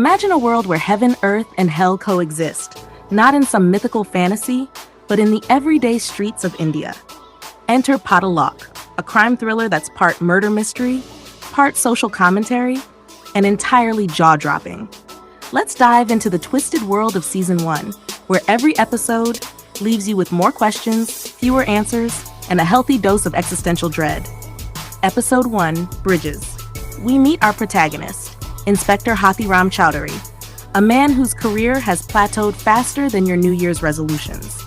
Imagine a world where heaven, earth, and hell coexist, not in some mythical fantasy, but in the everyday streets of India. Enter Paatal Lok, a crime thriller that's part murder mystery, part social commentary, and entirely jaw-dropping. Let's dive into the twisted world of Season 1, where every episode leaves you with more questions, fewer answers, and a healthy dose of existential dread. Episode 1, Bridges. We meet our protagonist, Inspector Hathi Ram Chaudhary, a man whose career has plateaued faster than your New Year's resolutions.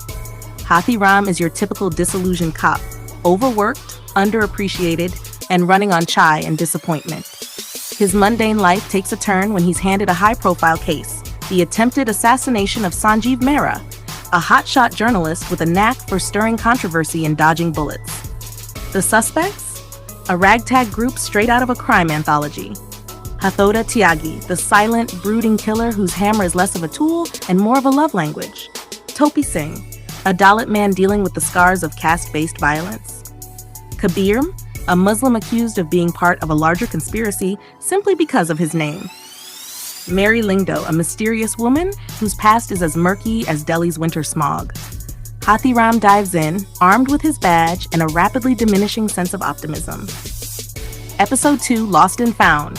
Hathi Ram is your typical disillusioned cop, overworked, underappreciated, and running on chai and disappointment. His mundane life takes a turn when he's handed a high-profile case, the attempted assassination of Sanjeev Mehra, a hotshot journalist with a knack for stirring controversy and dodging bullets. The suspects? A ragtag group straight out of a crime anthology. Hathi Tyagi, the silent, brooding killer whose hammer is less of a tool and more of a love language. Topi Singh, a Dalit man dealing with the scars of caste-based violence. Kabir, a Muslim accused of being part of a larger conspiracy simply because of his name. Mary Lingdo, a mysterious woman whose past is as murky as Delhi's winter smog. Hathi Ram dives in, armed with his badge and a rapidly diminishing sense of optimism. Episode 2, Lost and Found.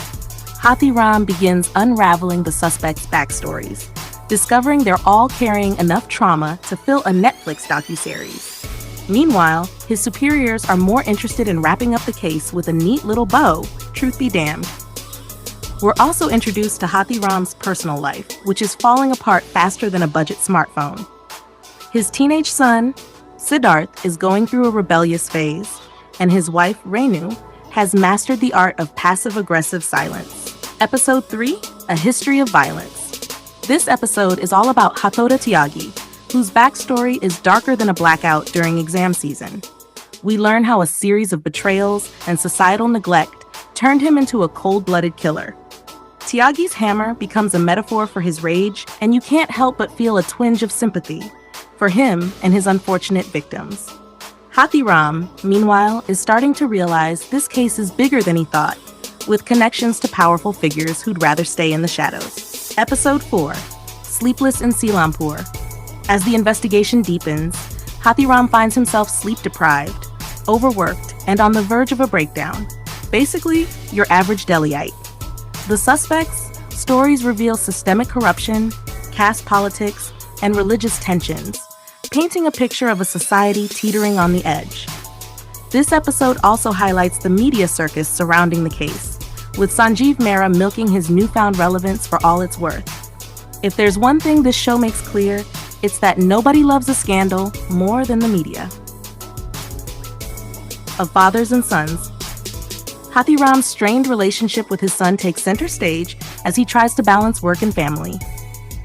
Hathi Ram begins unraveling the suspects' backstories, discovering they're all carrying enough trauma to fill a Netflix docuseries. Meanwhile, his superiors are more interested in wrapping up the case with a neat little bow, truth be damned. We're also introduced to Hathi Ram's personal life, which is falling apart faster than a budget smartphone. His teenage son, Siddharth, is going through a rebellious phase, and his wife, Renu, has mastered the art of passive-aggressive silence. Episode 3, A History of Violence. This episode is all about Hathi Tyagi, whose backstory is darker than a blackout during exam season. We learn how a series of betrayals and societal neglect turned him into a cold-blooded killer. Tyagi's hammer becomes a metaphor for his rage, and you can't help but feel a twinge of sympathy for him and his unfortunate victims. Hathi Ram, meanwhile, is starting to realize this case is bigger than he thought, with connections to powerful figures who'd rather stay in the shadows. Episode 4, Sleepless in Seelampur. As the investigation deepens, Hathi Ram finds himself sleep-deprived, overworked, and on the verge of a breakdown. Basically, your average Delhiite. The suspects' stories reveal systemic corruption, caste politics, and religious tensions, painting a picture of a society teetering on the edge. This episode also highlights the media circus surrounding the case, with Sanjeev Mehra milking his newfound relevance for all it's worth. If there's one thing this show makes clear, it's that nobody loves a scandal more than the media. Of fathers and sons. Hathi Ram's strained relationship with his son takes center stage as he tries to balance work and family.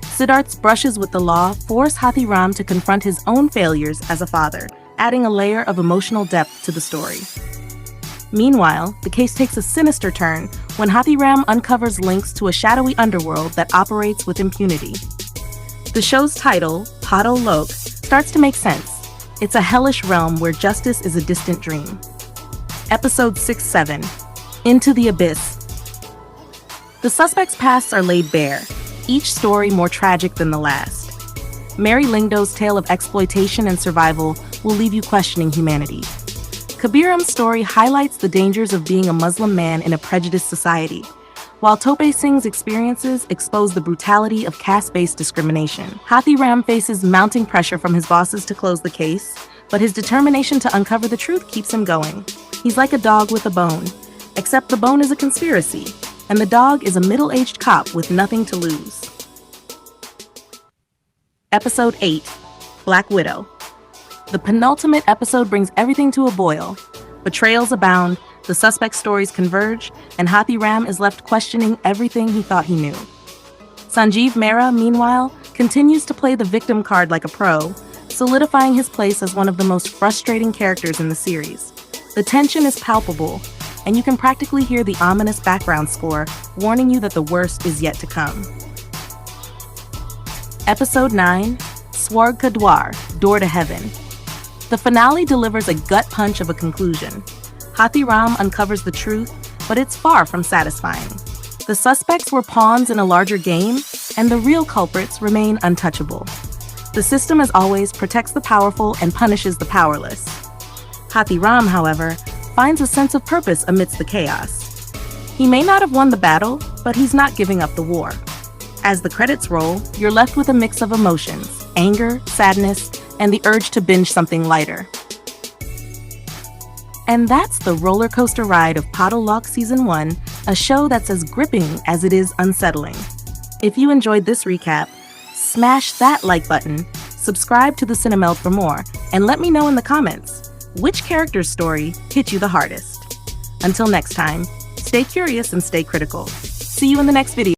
Siddharth's brushes with the law force Hathi Ram to confront his own failures as a father, adding a layer of emotional depth to the story. Meanwhile, the case takes a sinister turn when Hathi Ram uncovers links to a shadowy underworld that operates with impunity. The show's title, Paatal Lok, starts to make sense. It's a hellish realm where justice is a distant dream. Episode 6-7, Into the Abyss. The suspects' pasts are laid bare, each story more tragic than the last. Mary Lingdo's tale of exploitation and survival will leave you questioning humanity. Kabir's story highlights the dangers of being a Muslim man in a prejudiced society, while Topi Singh's experiences expose the brutality of caste-based discrimination. Hathi Ram faces mounting pressure from his bosses to close the case, but his determination to uncover the truth keeps him going. He's like a dog with a bone, except the bone is a conspiracy, and the dog is a middle-aged cop with nothing to lose. Episode 8, Black Widow. The penultimate episode brings everything to a boil. Betrayals abound, the suspects' stories converge, and Hathi Ram is left questioning everything he thought he knew. Sanjeev Mehra, meanwhile, continues to play the victim card like a pro, solidifying his place as one of the most frustrating characters in the series. The tension is palpable, and you can practically hear the ominous background score warning you that the worst is yet to come. Episode 9, Swarg Ka Dwar, Door to Heaven. The finale delivers a gut punch of a conclusion. Hathi Ram uncovers the truth, but it's far from satisfying. The suspects were pawns in a larger game, and the real culprits remain untouchable. The system, as always, protects the powerful and punishes the powerless. Hathi Ram, however, finds a sense of purpose amidst the chaos. He may not have won the battle, but he's not giving up the war. As the credits roll, you're left with a mix of emotions: anger, sadness, and the urge to binge something lighter. And that's the roller coaster ride of Paatal Lok Season 1, a show that's as gripping as it is unsettling. If you enjoyed this recap, smash that like button, subscribe to the Cinemeld for more, and let me know in the comments which character's story hit you the hardest. Until next time, stay curious and stay critical. See you in the next video.